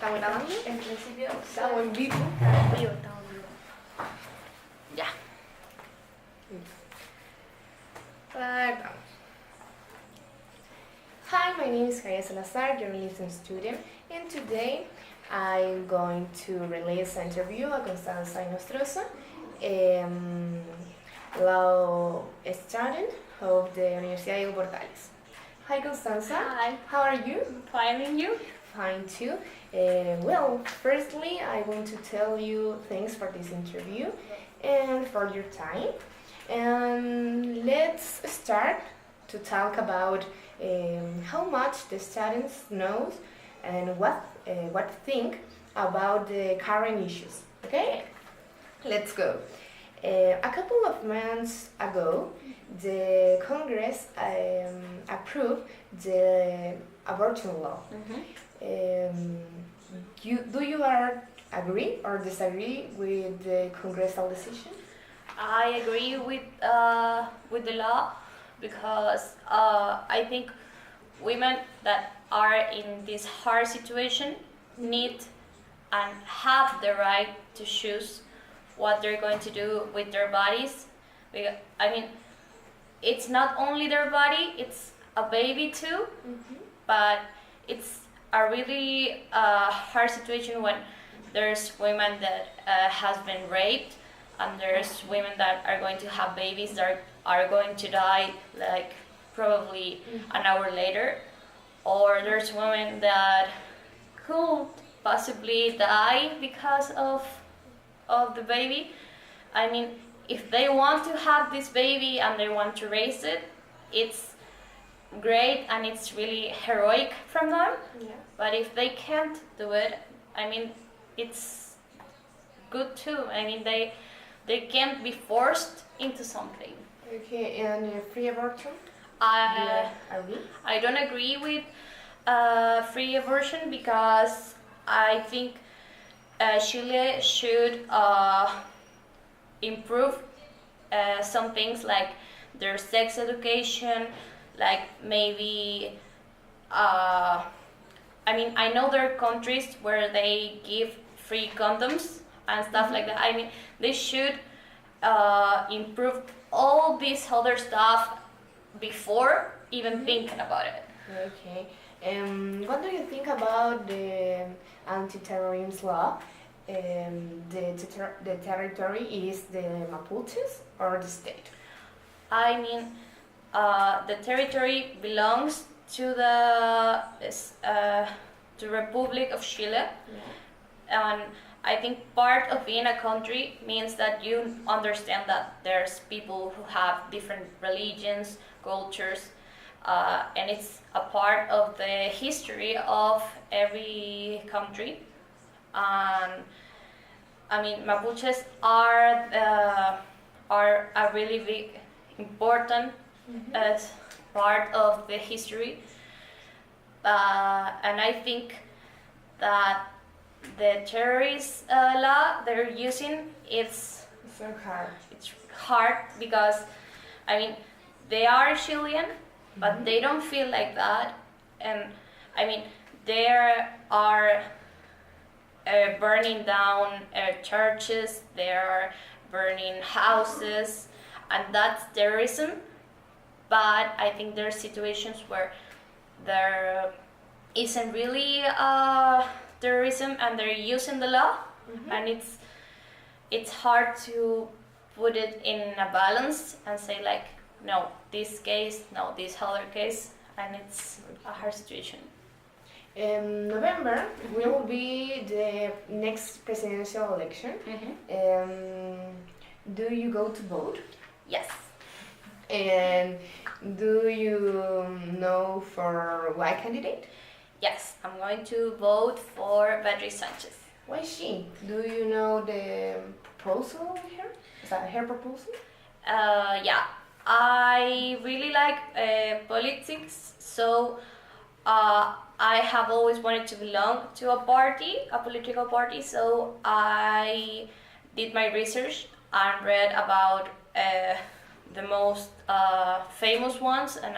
¿Estamos grabando? En principio, Estamos en vivo. estamos vivos, estamos vivos. Ya. Partamos. Hi, my name is Javier Salazar, journalism student, and today I'm going to release an interview a Constanza Nostrosa, law student of the Universidad de Portales. Hi, Constanza. Hi. How are you? Fine, and you? Fine too. Well, firstly, I want to tell you thanks for this interview and for your time. And let's start to talk about how much the students knows and what think about the current issues. Okay, let's go. A couple of months ago, the Congress approved the abortion law. Do you agree or disagree with the congressional decision? I agree with the law because I think women that are in this hard situation need and have the right to choose what they're going to do with their bodies. Because, I mean, it's not only their body, it's a baby too, but it's a really hard situation when there's women that has been raped and there's women that are going to have babies that are going to die like probably an hour later, or there's women that could possibly die because of the baby. I mean, if they want to have this baby and they want to raise it, it's great and it's really heroic from them. Yeah. But if they can't do it, I mean, it's good too. I mean, they can't be forced into something. Okay, and free abortion? I Agree? I don't agree with free abortion because I think Chile should improve some things like their sex education, like maybe I mean, I know there are countries where they give free condoms and stuff like that. I mean, they should improve all this other stuff before even thinking about it. Okay. What do you think about the anti-terrorism law? The territory is the Mapuches or the state? I mean, the territory belongs to the Republic of Chile, and I think part of being a country means that you understand that there's people who have different religions, cultures, and it's a part of the history of every country. And I mean, Mapuches are a really big, important part of the history, and I think that the terrorist law they're using it's So hard. hard because I mean they are Chilean, but they don't feel like that, and I mean there are burning down churches, they are burning houses, and that's terrorism. But I think there are situations where there isn't really terrorism and they're using the law, and it's hard to put it in a balance and say like, no, this case, no, this other case, and it's a hard situation. In November will be the next presidential election. Do you go to vote? Yes. And do you know for what candidate? Yes, I'm going to vote for Beatriz Sanchez. Why she? Do you know the proposal of her? Is that her proposal? Yeah, I really like politics, so I have always wanted to belong to a party, a political party, so I did my research and read about the most famous ones, and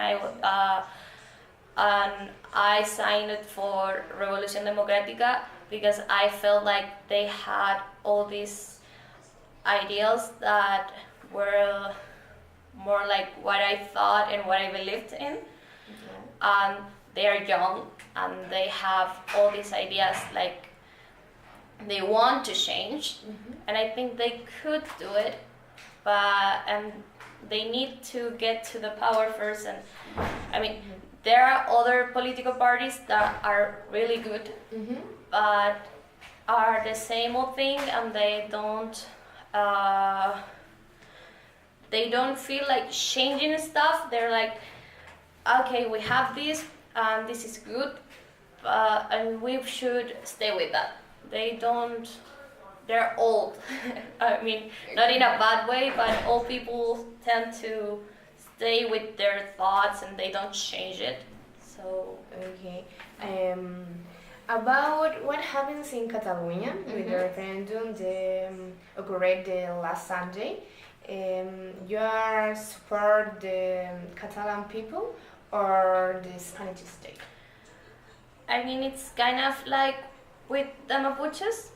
and I signed for Revolución Democrática because I felt like they had all these ideals that were more like what I thought and what I believed in. And they are young and they have all these ideas like they want to change, and I think they could do it, but they need to get to the power first. And I mean, there are other political parties that are really good, but are the same old thing, and they don't feel like changing stuff. They're like, okay, we have this, and this is good, and we should stay with that. They're old. I mean, not in a bad way, but old people tend to stay with their thoughts and they don't change it. So Okay. About what happens in Catalonia with the referendum occurred the last Sunday, you are support the Catalan people or the Spanish state? I mean, it's kind of like with the Mapuches.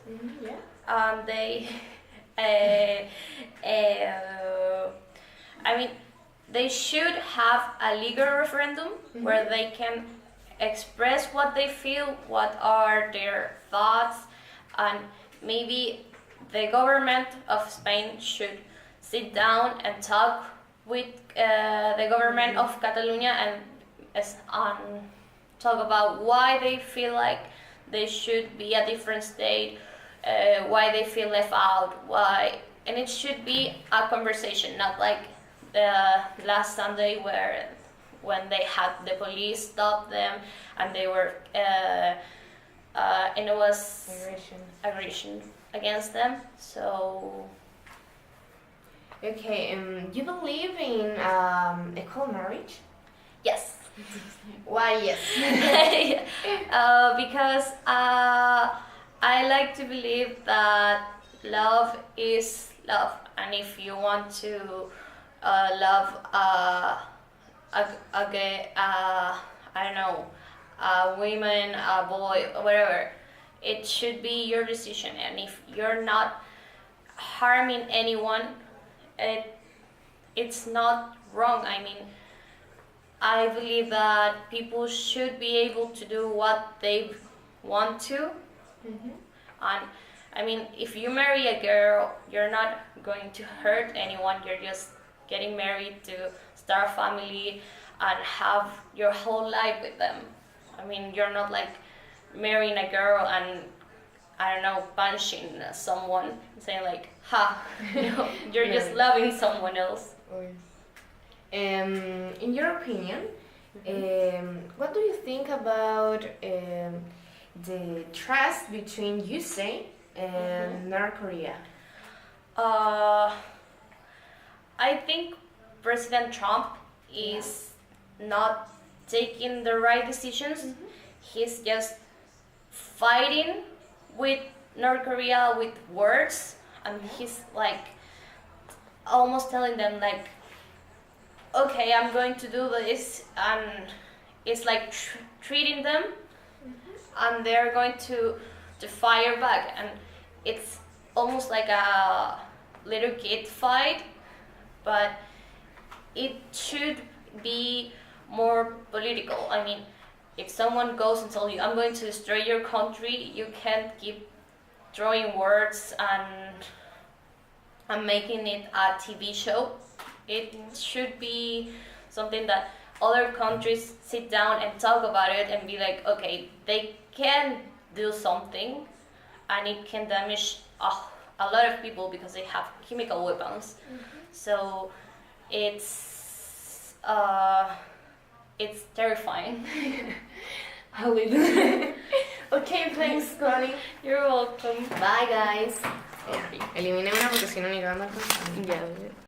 Yeah. They, I mean, they should have a legal referendum where they can express what they feel, what are their thoughts, and maybe the government of Spain should sit down and talk with the government of Catalonia and talk about why they feel like they should be a different state, why they feel left out, and it should be a conversation, not like the last Sunday when they had the police stop them and they were and it was aggression against them. So okay, you believe in equal marriage? yes. Why yes? Because I like to believe that love is love, and if you want to love I don't know, a woman, a boy, whatever, it should be your decision. And if you're not harming anyone, it's not wrong. I mean, I believe that people should be able to do what they want to. And I mean, if you marry a girl, you're not going to hurt anyone. You're just getting married to start a family and have your whole life with them. I mean, you're not like marrying a girl and, I don't know, punching someone, saying like, ha, you're just loving someone else. In your opinion, what do you think about the trust between USA and North Korea? I think President Trump is not taking the right decisions. He's just fighting with North Korea with words, and he's like almost telling them like, okay, I'm going to do this, and it's like treating them, and they're going to fire back, and it's almost like a little kid fight, but it should be more political. I mean, if someone goes and tells you, I'm going to destroy your country, you can't keep throwing words and making it a TV show. It should be something that other countries sit down and talk about it and be like, okay, they can do something, and it can damage a lot of people because they have chemical weapons. So it's terrifying. Okay, thanks, Connie. You're welcome. Bye, guys. Eliminé una porque si no ni lo ando contando. Ya.